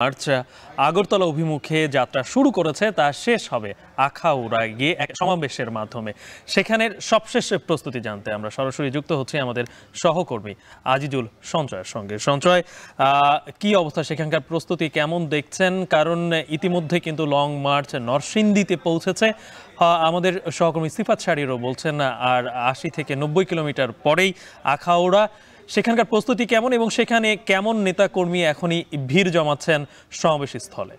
March Agartala অভিমুখে যাত্রা শুরু করেছে তা শেষ হবে আখাউড়ায় গিয়ে এক সমাবেশের মাধ্যমে। সেখানের সবশেষ প্রস্তুতি জানতে আমরা সরাসরি যুক্ত হচ্ছি আমাদের সহকর্মী আজিজুল সঞ্চয়ের সঙ্গে। সঞ্চয়, কি অবস্থা সেখানকার প্রস্তুতি কেমন দেখছেন? কারণ ইতিমধ্যে কিন্তু লং মার্চ নরসিংদীতে পৌঁছেছে। আমাদের সহকর্মী সিফাত শাহরিয়ারও বলছেন আর ৮০ থেকে ৯০ কিলোমিটার পরেই আখাউড়া। সেখানকার প্রস্তুতি কেমন এবং সেখানে কেমন নেতাকর্মী এখনই ভিড় জমাচ্ছেন সমাবেশ স্থলে?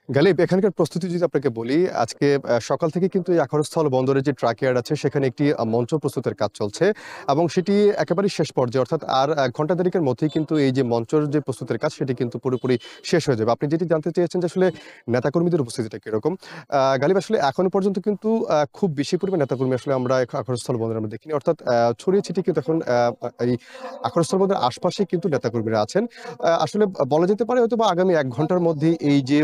গালিব, এখানকার প্রস্তুতি যদি আপনাকে বলি, আজকে সকাল থেকে কিন্তু এই আখড়াস্থল বন্দরে যে ট্রাক ইয়ার্ড আছে সেখানে একটি মঞ্চ প্রস্তুতের কাজ চলছে এবং সেটি একেবারেই শেষ পর্যায়ে, অর্থাৎ আর ঘন্টা দেড়েকের মধ্যেই কিন্তু এই যে মঞ্চের যে প্রস্তুতের কাজ সেটি কিন্তু পুরোপুরি শেষ হয়ে যাবে। আপনি যেটি জানতে চেয়েছেন যে আসলে নেতাকর্মীদের উপস্থিতিটা কিরকম, গালিব আসলে এখনো পর্যন্ত কিন্তু খুব বেশি পরিমাণ নেতাকর্মী আসলে আমরা আখড়াস্থল বন্দরে আমরা দেখিনি, অর্থাৎ ছড়িয়ে ছিটিয়ে কিন্তু এখন এই আখড়াস্থল বন্দরের আশপাশে কিন্তু নেতাকর্মীরা আছেন। আসলে বলা যেতে পারে হয়তো বা আগামী ১ ঘন্টার মধ্যে এই যে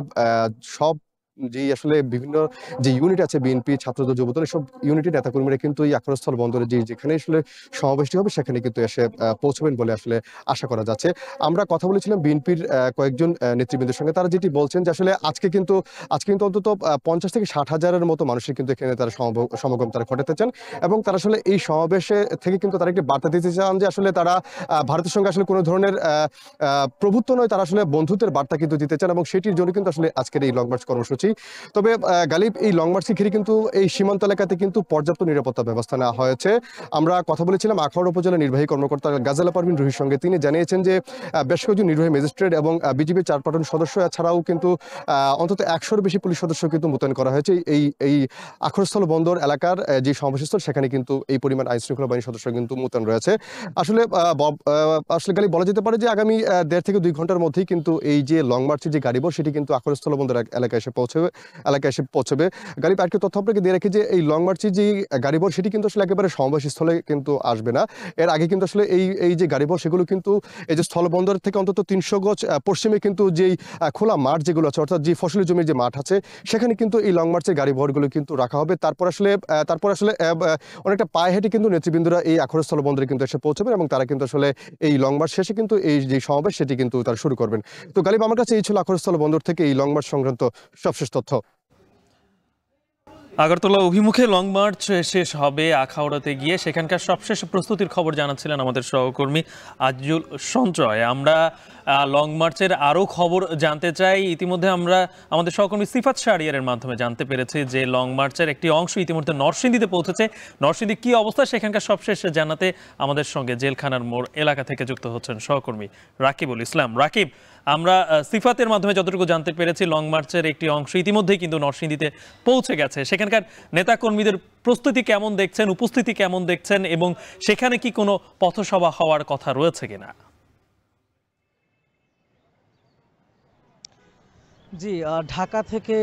সব যে আসলে বিভিন্ন যে ইউনিট আছে, বিএনপি, ছাত্রদল, যুবদল, এসব ইউনিটের নেতাকর্মীরা কিন্তু এই আখড়াস্থল বন্দরে যেখানে আসলে সমাবেশটি হবে সেখানে কিন্তু এসে পৌঁছবেন বলে আসলে আশা করা যাচ্ছে। আমরা কথা বলেছিলাম বিএনপির কয়েকজন নেতৃবৃন্দের সঙ্গে। তারা যেটি বলছেন যে আসলে আজকে কিন্তু অন্তত ৫০ থেকে ৬০ হাজারের মতো মানুষের কিন্তু এখানে তারা সমাগম তারা ঘটাতে চান এবং তারা আসলে এই সমাবেশে থেকে কিন্তু তারা একটি বার্তা দিতে চান যে আসলে তারা ভারতের সঙ্গে আসলে কোনো ধরনের প্রভুত্ব নয়, তারা আসলে বন্ধুত্বের বার্তা কিন্তু দিতে চান এবং সেটির জন্য কিন্তু আসলে আজকের এই লং মার্চ কর্মসূচি। তবে গালিব, এই লং মার্চকে ঘিরে কিন্তু এই সীমান্ত এলাকাতে কিন্তু পর্যাপ্ত নিরাপত্তা ব্যবস্থা নেওয়া হয়েছে। আমরা কথা বলেছিলাম আখাউড়া উপজেলা নির্বাহী কর্মকর্তা গাজেলা পারভিন রুহির সঙ্গে। তিনি জানিয়েছেন যে বেশ কয়েকজন নির্বাহী ম্যাজিস্ট্রেট এবং বিজিবির ৪ প্লাটুন সদস্য ছাড়াও কিন্তু অন্তত ১০০-র বেশি পুলিশ সদস্য কিন্তু মোতায়েন করা হয়েছে এই আখড়াস্থল বন্দর এলাকার যে সমাবেশস্থল সেখানে কিন্তু এই পরিমাণ আইন শৃঙ্খলা বাহিনীর সদস্য কিন্তু মোতায়েন রয়েছে। আসলে গালিব বলা যেতে পারে যে আগামী ১.৫ থেকে ২ ঘন্টার মধ্যেই কিন্তু এই যে লং মার্চের যে গাড়িবহর সেটি কিন্তু আখড়াস্থল বন্দর এলাকায় এসে পৌঁছবে। গালিব, আরেকটি তথ্য আপনাকে দিয়ে রাখি যে এই লং মার্চের যে গাড়িবহর সেটি কিন্তু আসলে একেবারে সমাবেশস্থলে কিন্তু আসবে না। এর আগে কিন্তু আসলে এই যে গাড়িবহর সেগুলো কিন্তু এই যে স্থলবন্দর থেকে অন্তত ৩০০ গজ পশ্চিমে কিন্তু যেই খোলা মাঠ যেগুলো আছে, অর্থাৎ যে ফসলি জমির যে মাঠ আছে সেখানে কিন্তু এই লং মার্চের গাড়িবহরগুলো কিন্তু রাখা হবে। তারপর আসলে অনেকটা পায়ে হেঁটে কিন্তু নেতৃবৃন্দরা এই আখড়াস্থল বন্দরে কিন্তু এসে পৌঁছবেন এবং তারা কিন্তু আসলে এই লং মার্চ শেষে কিন্তু এই যে সমাবেশ সেটি কিন্তু তারা শুরু করবেন। তো গালিব, আমার কাছে এই ছিল আখড়াস্থল বন্দর থেকে এই লং মার্চ সংক্রান্ত সবশেষ তথ্য। আগরতলা অভিমুখে লং মার্চ শেষ হবে আখাউড়াতে গিয়ে। সেখানকার সবশেষ প্রস্তুতির খবর জানাচ্ছিলেন আমাদের সহকর্মী আজিজুল সঞ্চয়। আমরা লং মার্চের আরও খবর জানতে চাই। ইতিমধ্যে আমরা আমাদের সহকর্মী সিফাত শাহরিয়ারের মাধ্যমে জানতে পেরেছি যে লং মার্চের একটি অংশ ইতিমধ্যে নরসিংদীতে পৌঁছেছে। নরসিংদী কি অবস্থা সেখানকার সবশেষ জানাতে আমাদের সঙ্গে জেলখানার মোড় এলাকা থেকে যুক্ত হচ্ছেন সহকর্মী রাকিবুল ইসলাম। রাকিব, আমরা সিফাতের মাধ্যমে যতটুকু জানতে পেরেছি লং মার্চের একটি অংশ ইতিমধ্যেই কিন্তু নরসিংদীতে পৌঁছে গেছে। সেখানকার নেতাকর্মীদের প্রস্তুতি কেমন দেখছেন, উপস্থিতি কেমন দেখছেন এবং সেখানে কি কোনো পথসভা হওয়ার কথা রয়েছে কিনা? জি, ঢাকা থেকে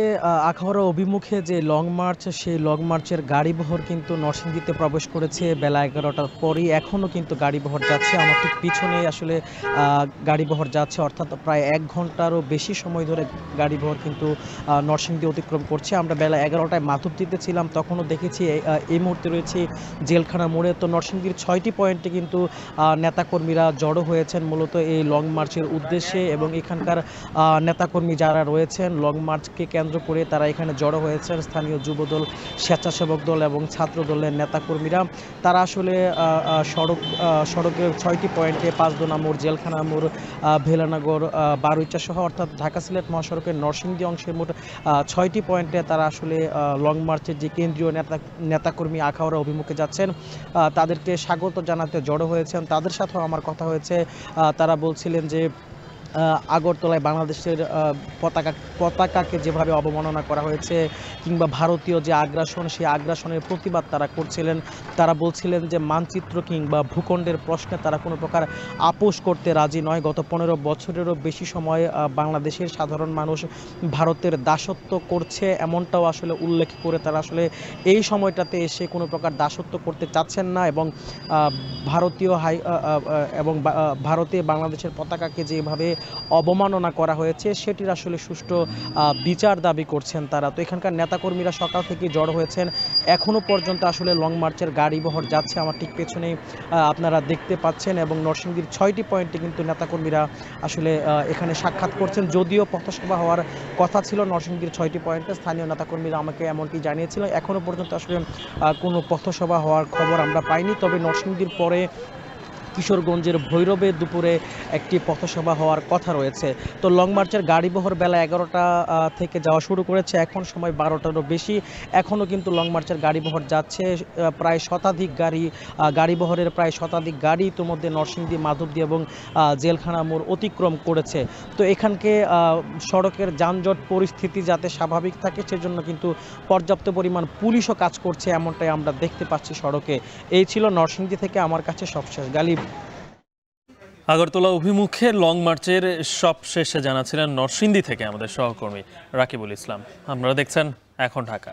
আখাউড়া অভিমুখে যে লং মার্চ, সেই লং মার্চের গাড়িবহর কিন্তু নরসিংদীতে প্রবেশ করেছে বেলা ১১টার পরই। এখনও কিন্তু গাড়িবহর যাচ্ছে। আমার ঠিক পিছনে আসলে গাড়িবহর যাচ্ছে, অর্থাৎ প্রায় ১ ঘন্টারও বেশি সময় ধরে গাড়িবহর কিন্তু নরসিংদী অতিক্রম করছে। আমরা বেলা ১১টায় মাধবদীতে ছিলাম, তখনও দেখেছি। এই মুহূর্তে রয়েছে জেলখানা মোড়ে। তো নরসিংদীর ৬টি পয়েন্টে কিন্তু নেতাকর্মীরা জড়ো হয়েছেন মূলত এই লং মার্চের উদ্দেশ্যে এবং এখানকার নেতাকর্মী যারা রয়েছেন লং মার্চকে কেন্দ্র করে তারা এখানে জড়ো হয়েছেন। স্থানীয় যুবদল, স্বেচ্ছাসেবক দল এবং ছাত্র দলের নেতাকর্মীরা তারা আসলে সড়কের ৬টি পয়েন্টে ৫ মোড়, জেলখানা মোড়, ভেলানগর, বারুইচা সহ অর্থাৎ ঢাকা সিলেট মহাসড়কের নরসিংদী অংশের মোট ৬টি পয়েন্টে তারা আসলে লং মার্চের যে কেন্দ্রীয় নেতাকর্মী আখাউড়া অভিমুখে যাচ্ছেন তাদেরকে স্বাগত জানাতে জড়ো হয়েছেন। তাদের সাথেও আমার কথা হয়েছে। তারা বলছিলেন যে আগরতলায় বাংলাদেশের পতাকাকে যেভাবে অবমাননা করা হয়েছে কিংবা ভারতীয় যে আগ্রাসন, সেই আগ্রাসনের প্রতিবাদ তারা করছিলেন। তারা বলছিলেন যে মানচিত্র কিংবা ভূখণ্ডের প্রশ্নে তারা কোনো প্রকার আপোষ করতে রাজি নয়। গত ১৫ বছরেরও বেশি সময় বাংলাদেশের সাধারণ মানুষ ভারতের দাসত্ব করছে, এমনটাও আসলে উল্লেখ করে তারা আসলে এই সময়টাতে এসে কোনো প্রকার দাসত্ব করতে চাচ্ছেন না এবং ভারতে বাংলাদেশের পতাকাকে যেভাবে অবমাননা করা হয়েছে সেটির আসলে সুষ্ঠু বিচার দাবি করছেন তারা। তো এখানকার নেতাকর্মীরা সকাল থেকে জড়ো হয়েছেন। এখনও পর্যন্ত আসলে লং মার্চের গাড়ি বহর যাচ্ছে। আমার ঠিক পেছনেই আপনারা দেখতে পাচ্ছেন, এবং নরসিংদীর 6টি পয়েন্টে কিন্তু নেতাকর্মীরা আসলে এখানে সাক্ষাৎ করছেন। যদিও পথসভা হওয়ার কথা ছিল নরসিংদীর 6টি পয়েন্টে, স্থানীয় নেতাকর্মীরা আমাকে এমনটি জানিয়েছিল। এখনও পর্যন্ত আসলে কোনো পথসভা হওয়ার খবর আমরা পাইনি। তবে নরসিংদীর পরে কিশোরগঞ্জের ভৈরবে দুপুরে একটি পথসভা হওয়ার কথা রয়েছে। তো লং মার্চের গাড়িবহর বেলা 11টা থেকে যাওয়া শুরু করেছে, এখন সময় 12টারও বেশি। এখনও কিন্তু লং মার্চের গাড়িবহর যাচ্ছে। প্রায় শতাধিক গাড়িবহরের প্রায় শতাধিক গাড়ি ইতিমধ্যে নরসিংদী, মাধবদী এবং জেলখানা মোড় অতিক্রম করেছে। তো এখানকে সড়কের যানজট পরিস্থিতি যাতে স্বাভাবিক থাকে সেজন্য কিন্তু পর্যাপ্ত পরিমাণ পুলিশও কাজ করছে, এমনটাই আমরা দেখতে পাচ্ছি সড়কে। এই ছিল নরসিংদী থেকে আমার কাছে সবশেষ। গালিব। আগরতলা অভিমুখে লং মার্চের সবশেষে জানাচ্ছিলেন নরসিংদী থেকে আমাদের সহকর্মী রাকিবুল ইসলাম। আপনারা দেখছেন এখন ঢাকা।